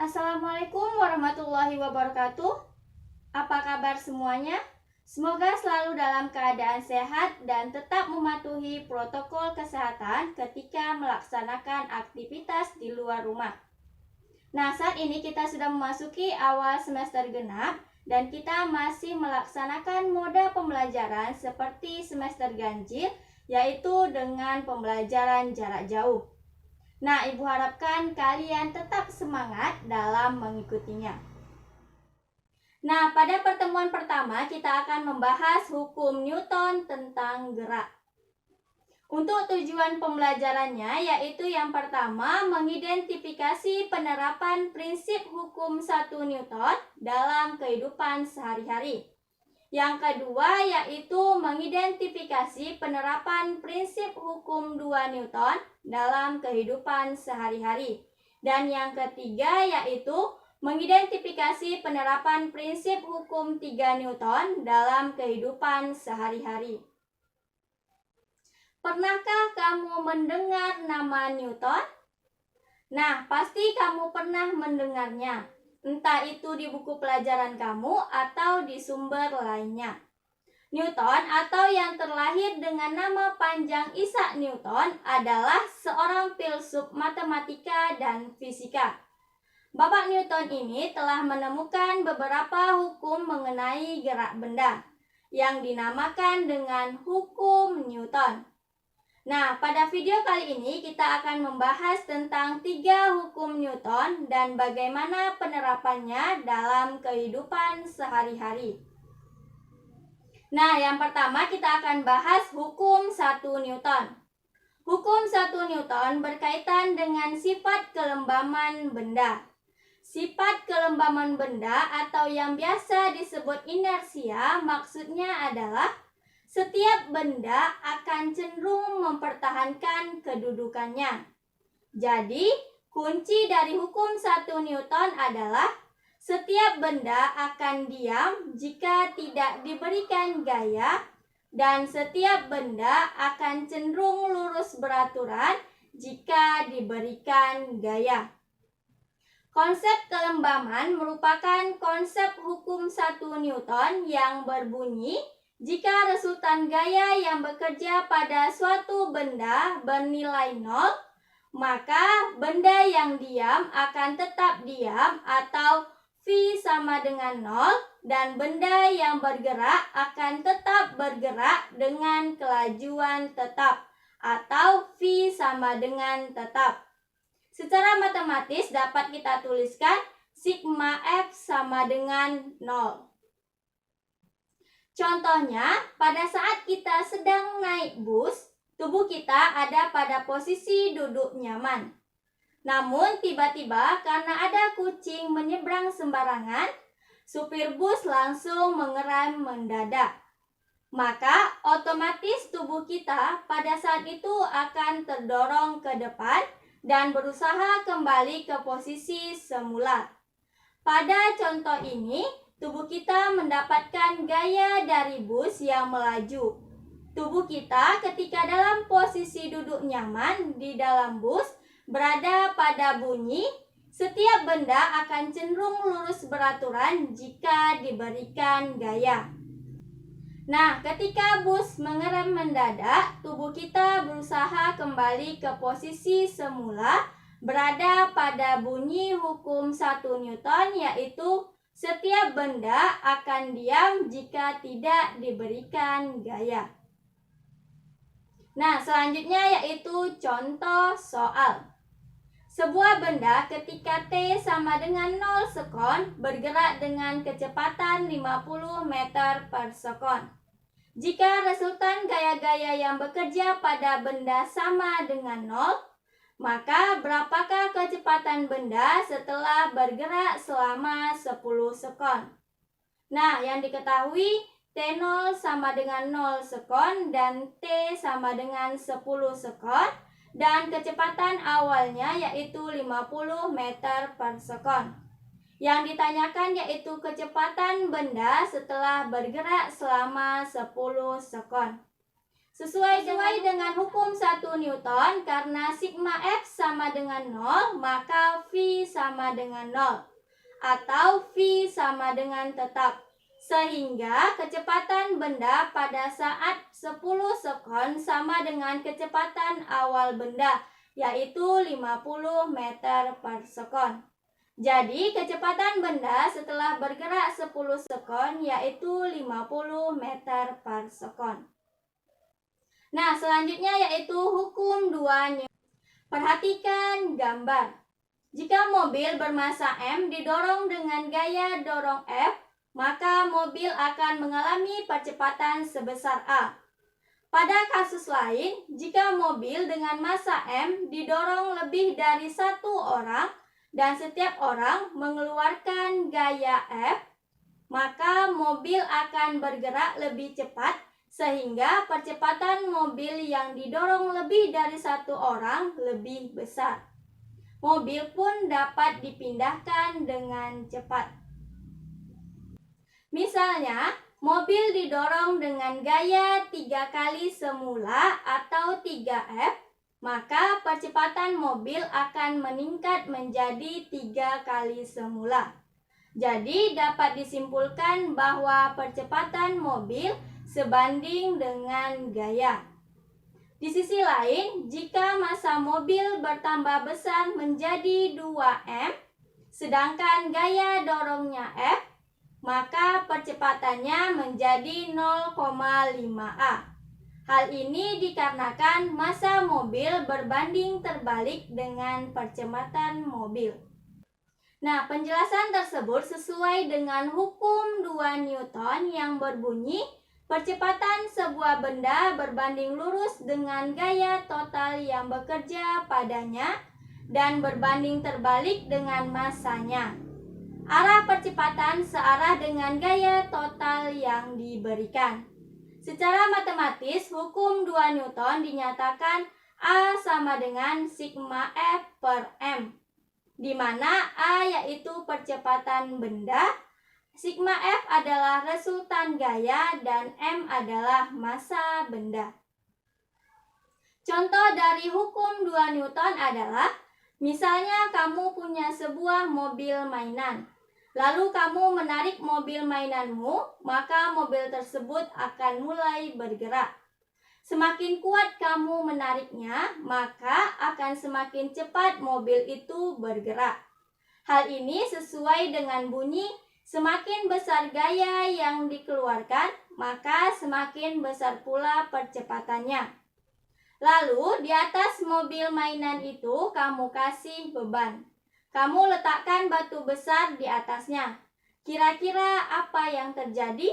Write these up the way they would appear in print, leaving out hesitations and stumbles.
Assalamualaikum warahmatullahi wabarakatuh. Apa kabar semuanya? Semoga selalu dalam keadaan sehat dan tetap mematuhi protokol kesehatan ketika melaksanakan aktivitas di luar rumah. Nah, saat ini kita sudah memasuki awal semester genap dan kita masih melaksanakan moda pembelajaran seperti semester ganjil, yaitu dengan pembelajaran jarak jauh. Nah, Ibu harapkan kalian tetap semangat dalam mengikutinya. Nah, pada pertemuan pertama kita akan membahas hukum Newton tentang gerak. Untuk tujuan pembelajarannya yaitu yang pertama mengidentifikasi penerapan prinsip hukum 1 Newton dalam kehidupan sehari-hari. Yang kedua yaitu mengidentifikasi penerapan prinsip hukum 2 Newton dalam kehidupan sehari-hari. Dan yang ketiga yaitu mengidentifikasi penerapan prinsip hukum 3 Newton dalam kehidupan sehari-hari. Pernahkah kamu mendengar nama Newton? Nah, pasti kamu pernah mendengarnya. Entah itu di buku pelajaran kamu atau di sumber lainnya. Newton atau yang terlahir dengan nama panjang Isaac Newton adalah seorang filsuf matematika dan fisika. Bapak Newton ini telah menemukan beberapa hukum mengenai gerak benda yang dinamakan dengan hukum Newton. Nah, pada video kali ini kita akan membahas tentang 3 hukum Newton dan bagaimana penerapannya dalam kehidupan sehari-hari. Nah, yang pertama kita akan bahas hukum 1 Newton. Hukum 1 Newton berkaitan dengan sifat kelembaman benda. Sifat kelembaman benda atau yang biasa disebut inersia maksudnya adalah setiap benda akan cenderung mempertahankan kedudukannya. Jadi, kunci dari hukum 1 Newton adalah setiap benda akan diam jika tidak diberikan gaya dan setiap benda akan cenderung lurus beraturan jika diberikan gaya. Konsep kelembaman merupakan konsep hukum 1 Newton yang berbunyi jika resultan gaya yang bekerja pada suatu benda bernilai 0, maka benda yang diam akan tetap diam atau V sama dengan 0 dan benda yang bergerak akan tetap bergerak dengan kelajuan tetap atau V sama dengan tetap. Secara matematis dapat kita tuliskan sigma F sama dengan 0. Contohnya, pada saat kita sedang naik bus, tubuh kita ada pada posisi duduk nyaman. Namun tiba-tiba karena ada kucing menyeberang sembarangan, supir bus langsung mengerem mendadak. Maka otomatis tubuh kita pada saat itu akan terdorong ke depan dan berusaha kembali ke posisi semula. Pada contoh ini, tubuh kita mendapatkan gaya dari bus yang melaju. Tubuh kita ketika dalam posisi duduk nyaman di dalam bus berada pada bunyi, setiap benda akan cenderung lurus beraturan jika diberikan gaya. Nah, ketika bus mengerem mendadak, tubuh kita berusaha kembali ke posisi semula, berada pada bunyi hukum 1 Newton yaitu setiap benda akan diam jika tidak diberikan gaya. Nah, selanjutnya yaitu contoh soal. Sebuah benda ketika T sama dengan 0 sekon bergerak dengan kecepatan 50 meter per sekon. Jika resultan gaya-gaya yang bekerja pada benda sama dengan 0, maka berapakah kecepatan benda setelah bergerak selama 10 sekon? Nah, yang diketahui T0 sama dengan 0 sekon dan T sama dengan 10 sekon dan kecepatan awalnya yaitu 50 meter per sekon. Yang ditanyakan yaitu kecepatan benda setelah bergerak selama 10 sekon. Sesuai dengan hukum 1 Newton, karena sigma F sama dengan 0, maka V sama dengan 0. Atau V sama dengan tetap. Sehingga kecepatan benda pada saat 10 sekon sama dengan kecepatan awal benda, yaitu 50 meter per sekon. Jadi kecepatan benda setelah bergerak 10 sekon yaitu 50 meter per sekon. Nah, selanjutnya yaitu hukum 2 Newton. Perhatikan gambar. Jika mobil bermasa M didorong dengan gaya dorong F, maka mobil akan mengalami percepatan sebesar A. Pada kasus lain, jika mobil dengan massa M didorong lebih dari satu orang dan setiap orang mengeluarkan gaya F, maka mobil akan bergerak lebih cepat sehingga percepatan mobil yang didorong lebih dari satu orang lebih besar. Mobil pun dapat dipindahkan dengan cepat. Misalnya, mobil didorong dengan gaya 3 kali semula atau 3F, maka percepatan mobil akan meningkat menjadi 3 kali semula. Jadi dapat disimpulkan bahwa percepatan mobil sebanding dengan gaya. Di sisi lain, jika massa mobil bertambah besar menjadi 2M, sedangkan gaya dorongnya F, maka percepatannya menjadi 0,5A. Hal ini dikarenakan massa mobil berbanding terbalik dengan percepatan mobil. Nah, penjelasan tersebut sesuai dengan hukum 2 Newton yang berbunyi percepatan sebuah benda berbanding lurus dengan gaya total yang bekerja padanya dan berbanding terbalik dengan massanya. Arah percepatan searah dengan gaya total yang diberikan. Secara matematis, hukum 2 Newton dinyatakan A sama dengan sigma F per M, di mana A yaitu percepatan benda, sigma F adalah resultan gaya, dan M adalah massa benda. Contoh dari hukum 2 Newton adalah, misalnya kamu punya sebuah mobil mainan. Lalu kamu menarik mobil mainanmu, maka mobil tersebut akan mulai bergerak. Semakin kuat kamu menariknya, maka akan semakin cepat mobil itu bergerak. Hal ini sesuai dengan bunyi, semakin besar gaya yang dikeluarkan, maka semakin besar pula percepatannya. Lalu di atas mobil mainan itu kamu kasih beban. Kamu letakkan batu besar di atasnya. Kira-kira apa yang terjadi?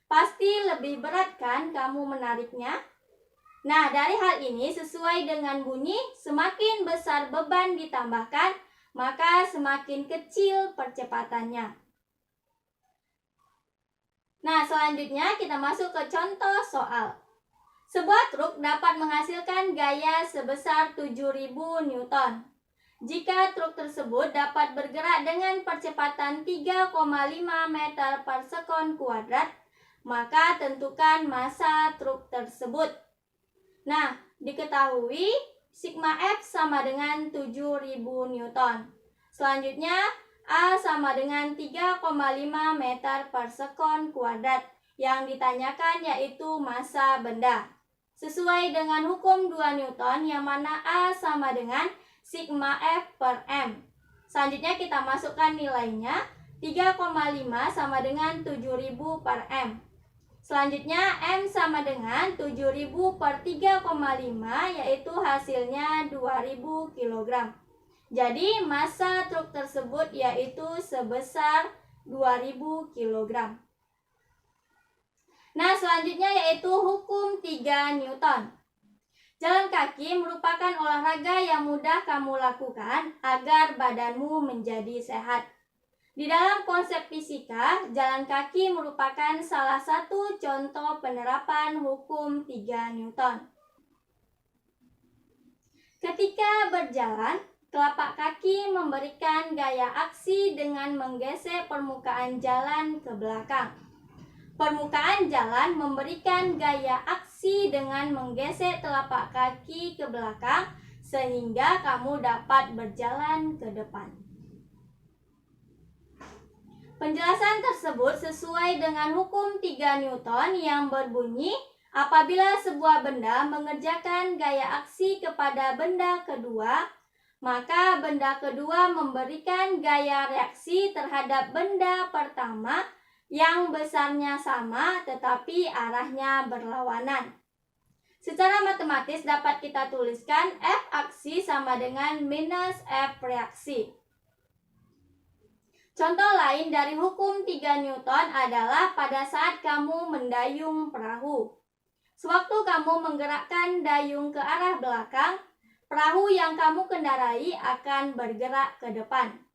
Pasti lebih berat kan kamu menariknya? Nah, dari hal ini sesuai dengan bunyi, semakin besar beban ditambahkan, maka semakin kecil percepatannya. Nah, selanjutnya kita masuk ke contoh soal. Sebuah truk dapat menghasilkan gaya sebesar 7.000 Newton. Jika truk tersebut dapat bergerak dengan percepatan 3,5 meter per sekon kuadrat, maka tentukan massa truk tersebut. Nah, diketahui sigma F sama dengan 7.000 Newton. Selanjutnya, A sama dengan 3,5 meter per sekon kuadrat. Yang ditanyakan yaitu massa benda. Sesuai dengan hukum 2 Newton yang mana A sama dengan sigma F per M. Selanjutnya kita masukkan nilainya, 3,5 sama dengan 7.000 per M. Selanjutnya M sama dengan 7.000 per 3,5 yaitu hasilnya 2.000 kg. Jadi massa truk tersebut yaitu sebesar 2.000 kg. Nah, selanjutnya yaitu hukum 3 Newton. Jalan kaki merupakan olahraga yang mudah kamu lakukan agar badanmu menjadi sehat. Di dalam konsep fisika, jalan kaki merupakan salah satu contoh penerapan hukum 3 Newton. Ketika berjalan, telapak kaki memberikan gaya aksi dengan menggesek permukaan jalan ke belakang. Permukaan jalan memberikan gaya aksi aksi dengan menggesek telapak kaki ke belakang sehingga kamu dapat berjalan ke depan. Penjelasan tersebut sesuai dengan hukum 3 Newton yang berbunyi apabila sebuah benda mengerjakan gaya aksi kepada benda kedua, maka benda kedua memberikan gaya reaksi terhadap benda pertama yang besarnya sama tetapi arahnya berlawanan. Secara matematis dapat kita tuliskan F aksi sama dengan minus F reaksi. Contoh lain dari hukum 3 Newton adalah pada saat kamu mendayung perahu. Sewaktu kamu menggerakkan dayung ke arah belakang, perahu yang kamu kendarai akan bergerak ke depan.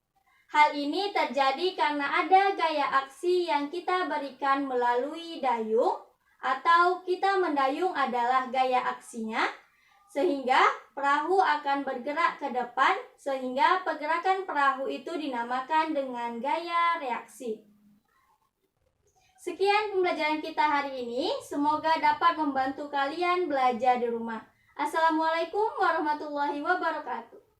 Hal ini terjadi karena ada gaya aksi yang kita berikan melalui dayung atau kita mendayung adalah gaya aksinya, sehingga perahu akan bergerak ke depan sehingga pergerakan perahu itu dinamakan dengan gaya reaksi. Sekian pembelajaran kita hari ini, semoga dapat membantu kalian belajar di rumah. Assalamualaikum warahmatullahi wabarakatuh.